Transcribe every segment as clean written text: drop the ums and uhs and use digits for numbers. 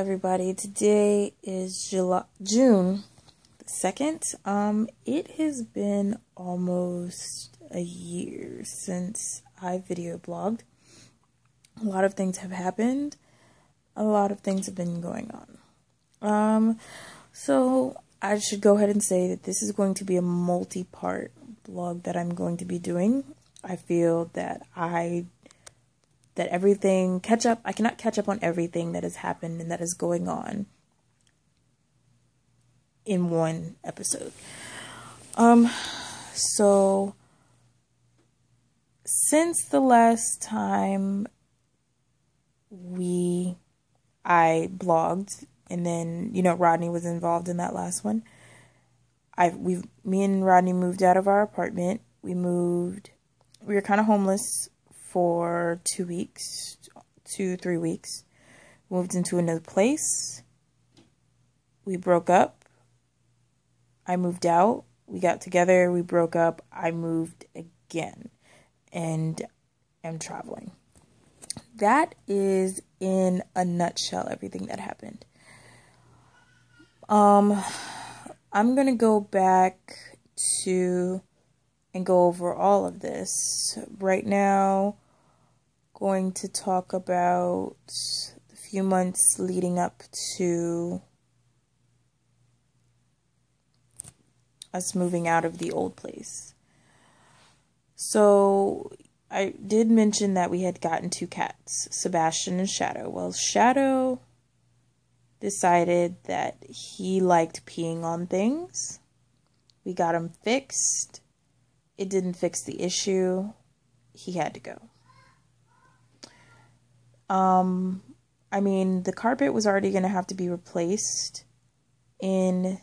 everybody. Today is June the 2nd. It has been almost a year since I video blogged. A lot of things have happened. A lot of things have been going on. So I should go ahead and say that this is going to be a multi-part blog that I'm going to be doing. I feel that I cannot catch up on everything that has happened and that is going on in one episode. So since the last time I blogged, and then, Rodney was involved in that last one. Me and Rodney moved out of our apartment. We were kind of homeless for 3 weeks. Moved into another place. We broke up. I moved out. We got together. We broke up. I moved again. And am traveling. That is, in a nutshell, everything that happened. I'm going to go back and go over all of this. Right now, going to talk about the few months leading up to us moving out of the old place. So I did mention that we had gotten 2 cats, Sebastian and Shadow. Well, Shadow decided that he liked peeing on things. We got him fixed. It didn't fix the issue. He had to go. The carpet was already going to have to be replaced in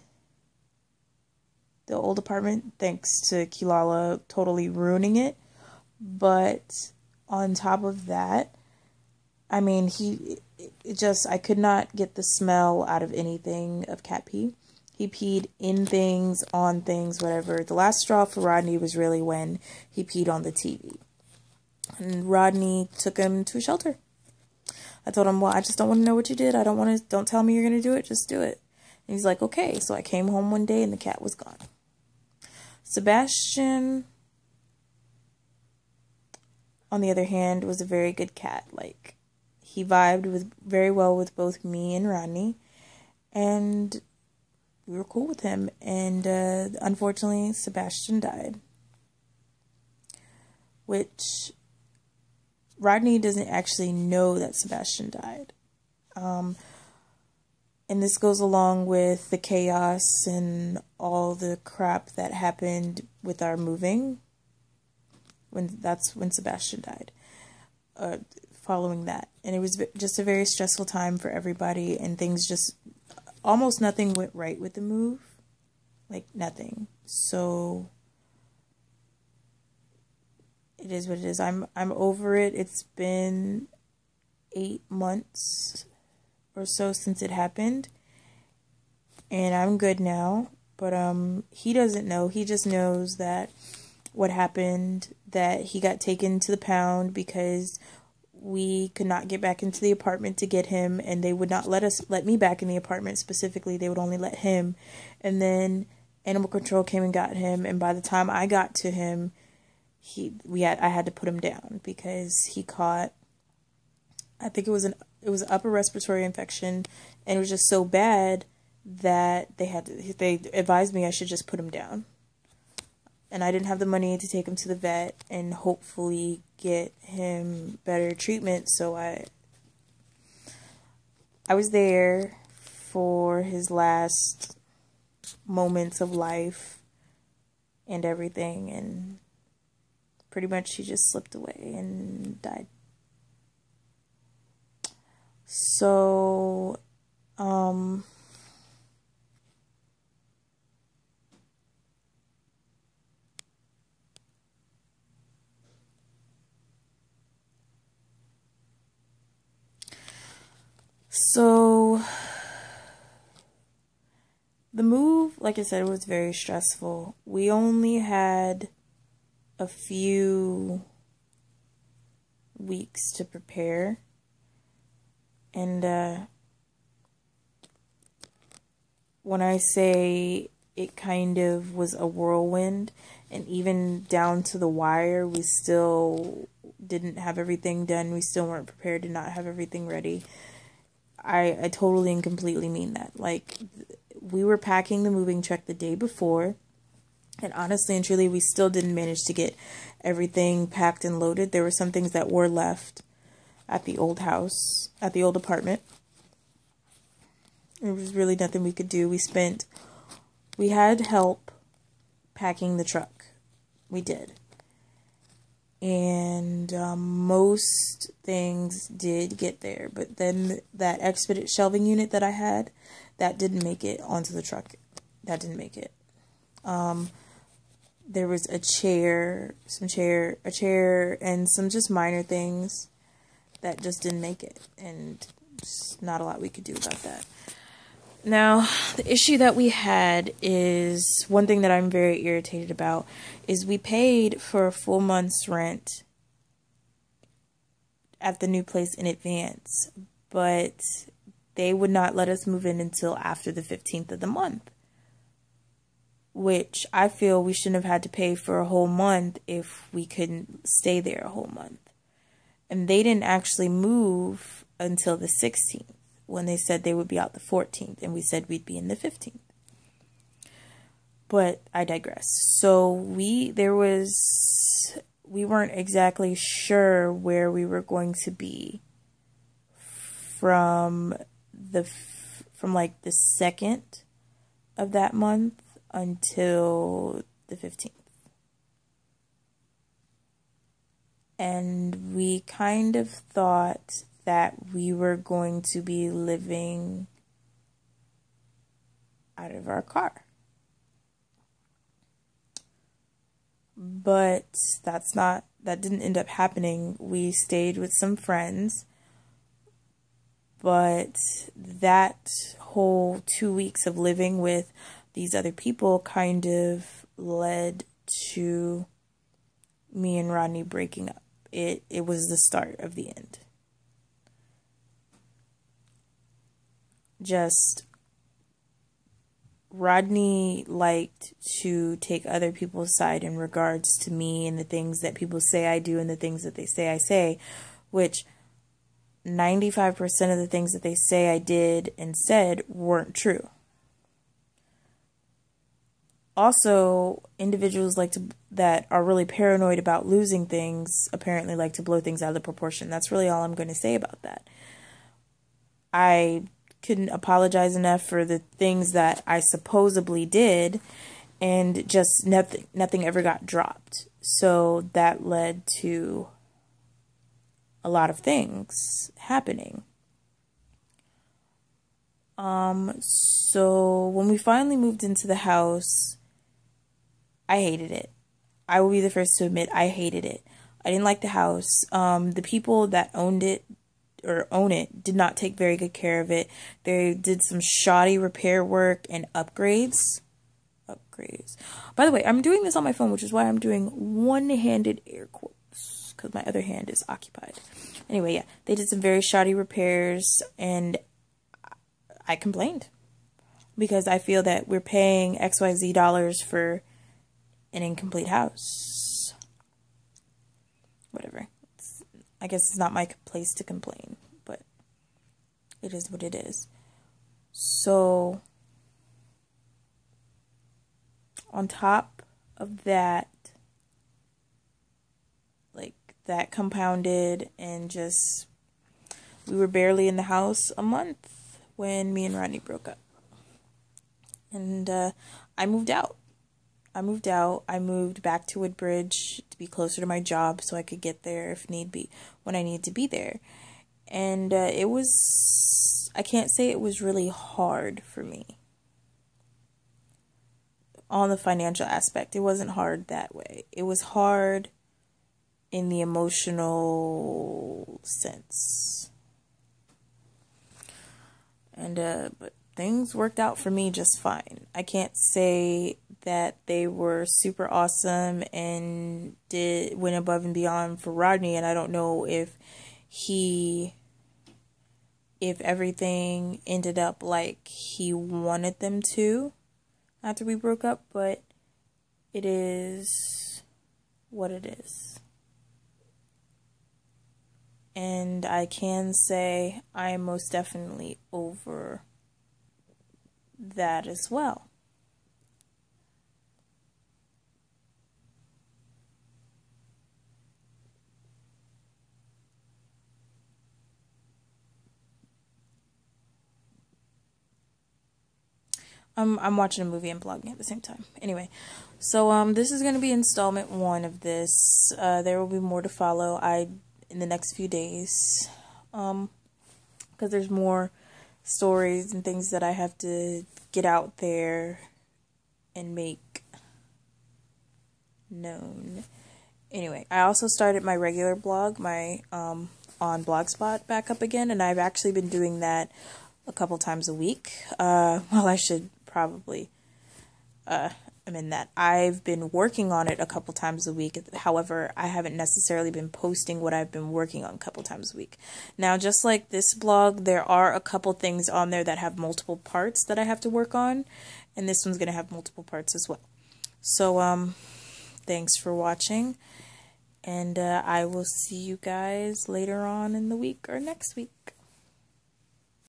the old apartment, thanks to Kilala totally ruining it. But on top of that, I could not get the smell out of anything of cat pee. He peed in things, on things, whatever. The last straw for Rodney was really when he peed on the TV. And Rodney took him to a shelter. I told him, well, I just don't want to know what you did. Don't tell me you're going to do it. Just do it. And he's like, okay. So I came home one day and the cat was gone. Sebastian, on the other hand, was a very good cat. He vibed very well with both me and Rodney, and we were cool with him. And unfortunately, Sebastian died, which Rodney doesn't actually know that Sebastian died. And this goes along with the chaos and all the crap that happened with our moving. That's when Sebastian died. Following that. And it was just a very stressful time for everybody, and almost nothing went right with the move. Nothing. So it is what it is. I'm over it. It's been 8 months or so since it happened, and I'm good now. But he doesn't know. He just knows that what happened, that he got taken to the pound because we could not get back into the apartment to get him, and they would not let me back in the apartment specifically. They would only let him. And then animal control came and got him, and by the time I got to him, I had to put him down because he caught, I think it was an upper respiratory infection, and it was just so bad that they advised me I should just put him down. And I didn't have the money to take him to the vet and hopefully get him better treatment. So I was there for his last moments of life and everything. And pretty much he just slipped away and died. So, the move, like I said, was very stressful. We only had a few weeks to prepare. And when I say it kind of was a whirlwind, and even down to the wire, we still didn't have everything done. We still weren't prepared to not have everything ready. I totally and completely mean that. Like, we were packing the moving truck the day before, and honestly and truly, we still didn't manage to get everything packed and loaded. There were some things that were left at the old house, at the old apartment. There was really nothing we could do. We had help packing the truck. We did. And most things did get there. But then that expedite shelving unit that I had, that didn't make it onto the truck. That didn't make it. There was a chair, and some just minor things that just didn't make it. And just not a lot we could do about that. Now, the issue that we had is, one thing that I'm very irritated about, is we paid for a full month's rent at the new place in advance, but they would not let us move in until after the 15th of the month, which I feel we shouldn't have had to pay for a whole month if we couldn't stay there a whole month. And they didn't actually move until the 16th. When they said they would be out the 14th, and we said we'd be in the 15th. But I digress. So we weren't exactly sure where we were going to be from like the 2nd of that month until the 15th. And we kind of thought that we were going to be living out of our car. But that didn't end up happening. We stayed with some friends, but that whole 2 weeks of living with these other people kind of led to me and Rodney breaking up. It was the start of the end. Just, Rodney liked to take other people's side in regards to me and the things that people say I do and the things that they say I say, which 95% of the things that they say I did and said weren't true. Also, individuals that are really paranoid about losing things apparently like to blow things out of the proportion. That's really all I'm going to say about that. I couldn't apologize enough for the things that I supposedly did, and just nothing ever got dropped. So that led to a lot of things happening. So when we finally moved into the house, I hated it. I will be the first to admit I hated it. I didn't like the house. The people that own it did not take very good care of it. They did some shoddy repair work and upgrades. By the way, I'm doing this on my phone, which is why I'm doing one-handed air quotes, because my other hand is occupied. Anyway, yeah, they did some very shoddy repairs, and I complained because I feel that we're paying XYZ dollars for an incomplete house. Whatever. I guess it's not my place to complain, but it is what it is. So, on top of that, like, that compounded, and just, we were barely in the house a month when me and Rodney broke up. And I moved out. I moved back to Woodbridge to be closer to my job so I could get there if need be, when I needed to be there. And I can't say it was really hard for me. On the financial aspect, it wasn't hard that way. It was hard in the emotional sense. And, but things worked out for me just fine. I can't say that they were super awesome and went above and beyond for Rodney, and I don't know if he if everything ended up like he wanted them to after we broke up, but it is what it is. And I can say I am most definitely over that as well. I'm watching a movie and blogging at the same time. Anyway, so this is gonna be installment 1 of this. There will be more to follow. In the next few days, because there's more stories and things that I have to get out there and make known. Anyway, I also started my regular blog, my on Blogspot back up again, and I've actually been doing that a couple times a week. Well, I should probably amend that. I've been working on it a couple times a week. However, I haven't necessarily been posting what I've been working on a couple times a week. Now, just like this blog, there are a couple things on there that have multiple parts that I have to work on, and this one's going to have multiple parts as well. So, thanks for watching, and I will see you guys later on in the week or next week.